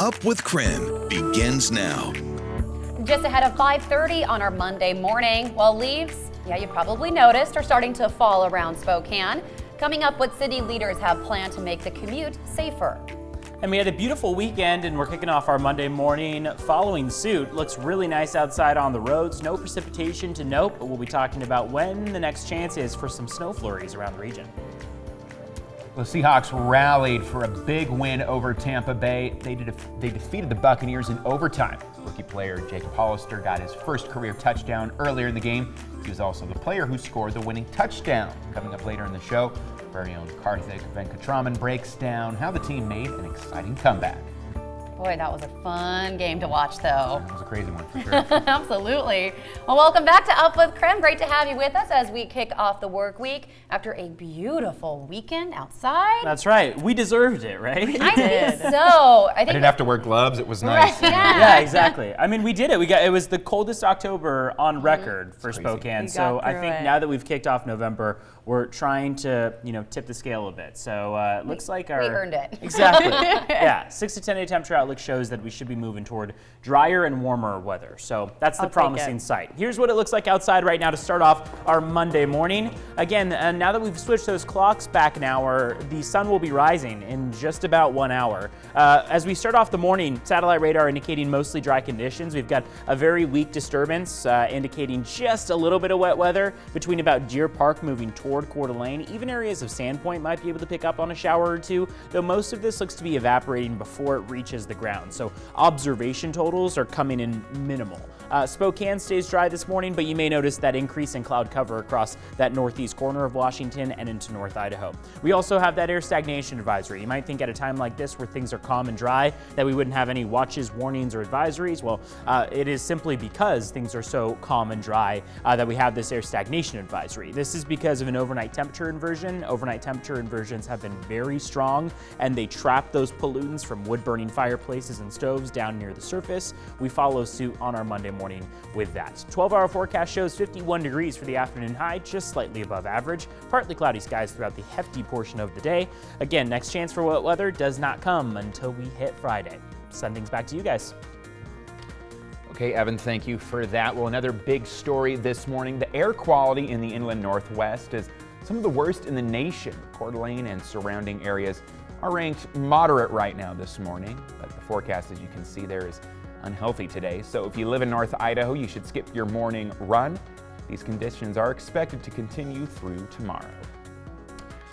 Up with KREM begins now. Just ahead of 5:30 on our Monday morning, well, leaves, you probably noticed, are starting to fall around Spokane. Coming up, what city leaders have planned to make the commute safer. And we had a beautiful weekend, and we're kicking off our Monday morning following suit. Looks really nice outside on the roads. No precipitation to note, but we'll be talking about when the next chance is for some snow flurries around the region. The Seahawks rallied for a big win over Tampa Bay. They defeated the Buccaneers in overtime. Rookie player Jacob Hollister got his first career touchdown earlier in the game. He was also the player who scored the winning touchdown. Coming up later in the show, very own Karthik Venkatraman breaks down how the team made an exciting comeback. Boy, that was a fun game to watch, though. It was a crazy one for sure. Absolutely. Well, welcome back to Up with KREM. Great to have you with us as we kick off the work week after a beautiful weekend outside. That's right. We deserved it, right? I did. So I didn't have to wear gloves. It was nice. Right, Yeah, exactly. I mean, we did it. It was the coldest October on record for Spokane. So I think now that we've kicked off November, we're trying to, tip the scale a bit. So it looks like we earned it. Exactly. Yeah, 6 to 10 day temperature outlook shows that we should be moving toward drier and warmer weather. So that's the promising sight. Here's what it looks like outside right now to start off our Monday morning. Again, now that we've switched those clocks back an hour, the sun will be rising in just about 1 hour. As we start off the morning, satellite radar indicating mostly dry conditions. We've got a very weak disturbance indicating just a little bit of wet weather between about Deer Park moving toward Coeur d'Alene. Even areas of Sandpoint might be able to pick up on a shower or two, though most of this looks to be evaporating before it reaches the ground. So observation totals are coming in minimal. Spokane stays dry this morning, but you may notice that increase in cloud cover across that northeast corner of Washington and into North Idaho. We also have that air stagnation advisory. You might think at a time like this where things are calm and dry that we wouldn't have any watches, warnings, or advisories. Well, it is simply because things are so calm and dry that we have this air stagnation advisory. This is because of an overnight temperature inversion. Overnight temperature inversions have been very strong, and they trap those pollutants from wood-burning fireplaces and stoves down near the surface. We follow suit on our Monday morning with that. 12-hour forecast shows 51 degrees for the afternoon high, just slightly above average. Partly cloudy skies throughout the hefty portion of the day. Again, next chance for wet weather does not come until we hit Friday. Send things back to you guys. Okay, Evan, thank you for that. Well, another big story this morning. The air quality in the inland Northwest is some of the worst in the nation. Coeur d'Alene and surrounding areas are ranked moderate right now this morning, but the forecast, as you can see there, is unhealthy today. So if you live in North Idaho, you should skip your morning run. These conditions are expected to continue through tomorrow.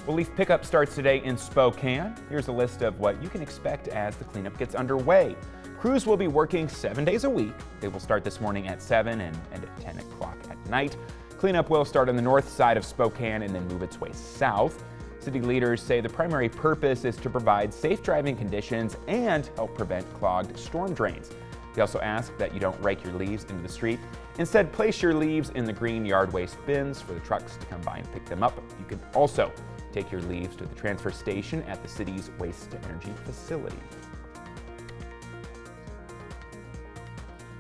Well, leaf pickup starts today in Spokane. Here's a list of what you can expect as the cleanup gets underway. Crews will be working 7 days a week. They will start this morning at 7 and end at 10 o'clock at night. Cleanup will start on the north side of Spokane and then move its way south. City leaders say the primary purpose is to provide safe driving conditions and help prevent clogged storm drains. They also ask that you don't rake your leaves into the street. Instead, place your leaves in the green yard waste bins for the trucks to come by and pick them up. You can also take your leaves to the transfer station at the city's waste-to-energy facility.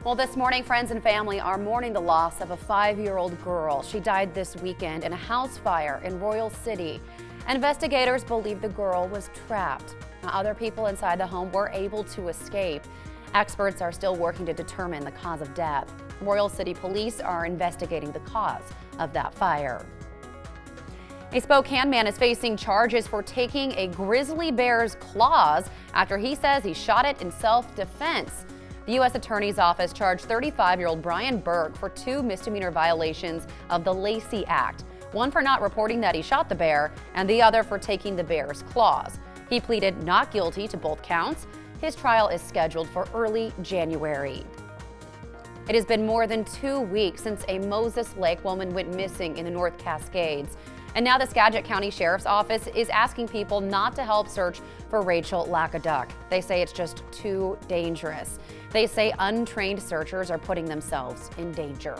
Well, this morning, friends and family are mourning the loss of a 5-year-old girl. She died this weekend in a house fire in Royal City. Investigators believe the girl was trapped. Now, other people inside the home were able to escape. Experts are still working to determine the cause of death. Royal City Police are investigating the cause of that fire. A Spokane man is facing charges for taking a grizzly bear's claws after he says he shot it in self-defense. The U.S. Attorney's Office charged 35-year-old Brian Burke for 2 misdemeanor violations of the Lacey Act, one for not reporting that he shot the bear and the other for taking the bear's claws. He pleaded not guilty to both counts. His trial is scheduled for early January. It has been more than 2 weeks since a Moses Lake woman went missing in the North Cascades. And now the Skagit County Sheriff's Office is asking people not to help search for Rachel Lackaduck. They say it's just too dangerous. They say untrained searchers are putting themselves in danger.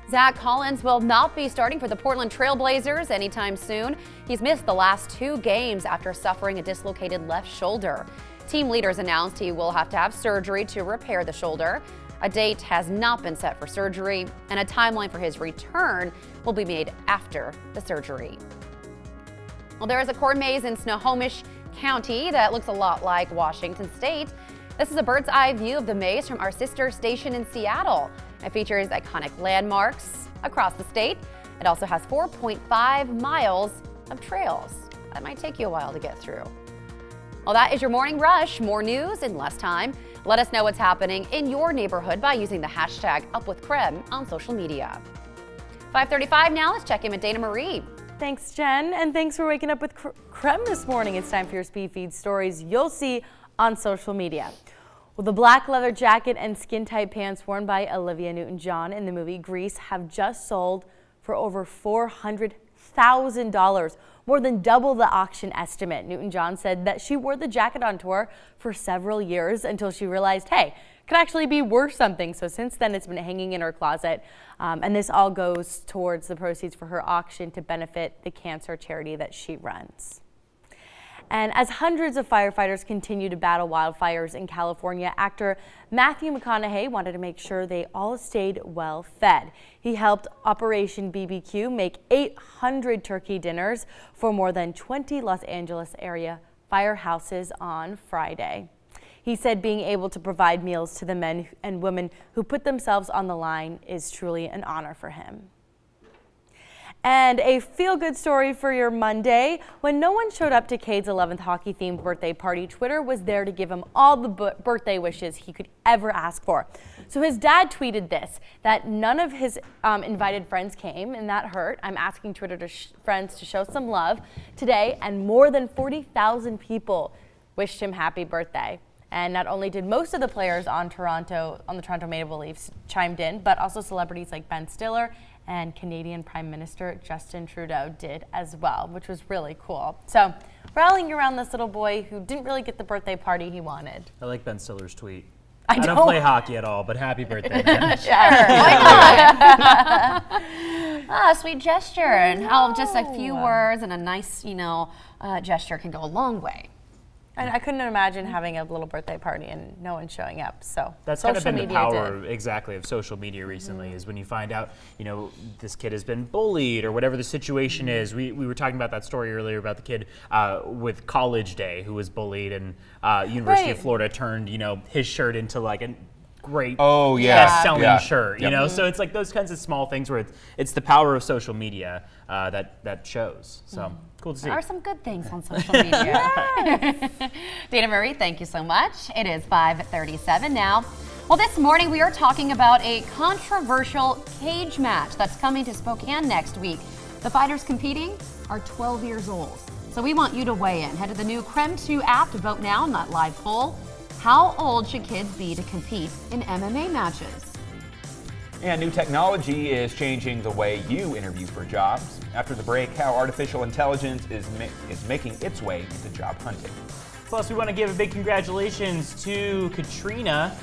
Zach Collins will not be starting for the Portland Trail Blazers anytime soon. He's missed the last 2 games after suffering a dislocated left shoulder. Team leaders announced he will have to have surgery to repair the shoulder. A date has not been set for surgery, and a timeline for his return will be made after the surgery. Well, there is a corn maze in Snohomish county that looks a lot like Washington State. This is a bird's eye view of the maze from our sister station in Seattle. It features iconic landmarks across the state. It also has 4.5 miles of trails. That might take you a while to get through. Well, that is your morning rush. More news in less time. Let us know what's happening in your neighborhood by using the hashtag #UpWithKREM on social media. 5:35 now. Let's check in with Dana Marie. Thanks, Jen, and thanks for waking up with KREM this morning. It's time for your speed feed stories you'll see on social media. Well, the black leather jacket and skin-tight pants worn by Olivia Newton-John in the movie Grease have just sold for over $400,000, more than double the auction estimate. Newton-John said that she wore the jacket on tour for several years until she realized, hey, it could actually be worth something. So since then, it's been hanging in her closet. And this all goes towards the proceeds for her auction to benefit the cancer charity that she runs. And as hundreds of firefighters continue to battle wildfires in California, actor Matthew McConaughey wanted to make sure they all stayed well fed. He helped Operation BBQ make 800 turkey dinners for more than 20 Los Angeles area firehouses on Friday. He said being able to provide meals to the men and women who put themselves on the line is truly an honor for him. And a feel-good story for your Monday. When no one showed up to Cade's 11th hockey-themed birthday party, Twitter was there to give him all the birthday wishes he could ever ask for. So his dad tweeted this, that none of his invited friends came, and that hurt. I'm asking Twitter friends to show some love today, and more than 40,000 people wished him happy birthday. And not only did most of the players on the Toronto Maple Leafs chimed in, but also celebrities like Ben Stiller and Canadian Prime Minister Justin Trudeau did as well, which was really cool. So rallying around this little boy who didn't really get the birthday party he wanted. I like Ben Stiller's tweet. I don't play hockey at all, but happy birthday. Sweet gesture. And how just a few words and a nice, gesture can go a long way. And I couldn't imagine having a little birthday party and no one showing up. So that's kind of been the power, exactly, of social media recently. Is when you find out, this kid has been bullied or whatever the situation is. We were talking about that story earlier about the kid with College Day who was bullied, and University of Florida turned his shirt into like a great best-selling shirt. So it's like those kinds of small things where it's the power of social media that shows. So. Cool to see. There are some good things on social media. Dana Marie, thank you so much. It is 5:37 now. Well, this morning we are talking about a controversial cage match that's coming to Spokane next week. The fighters competing are 12 years old. So we want you to weigh in. Head to the new KREM 2 app to vote now in that live poll. How old should kids be to compete in MMA matches? And new technology is changing the way you interview for jobs. After the break, how artificial intelligence is making its way into job hunting. Plus, we want to give a big congratulations to Katrina.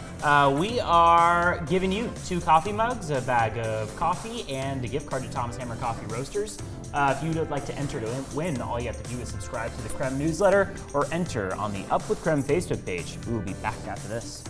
We are giving you 2 coffee mugs, a bag of coffee, and a gift card to Thomas Hammer Coffee Roasters. If you would like to enter to win, all you have to do is subscribe to the KREM newsletter or enter on the Up with KREM Facebook page. We will be back after this.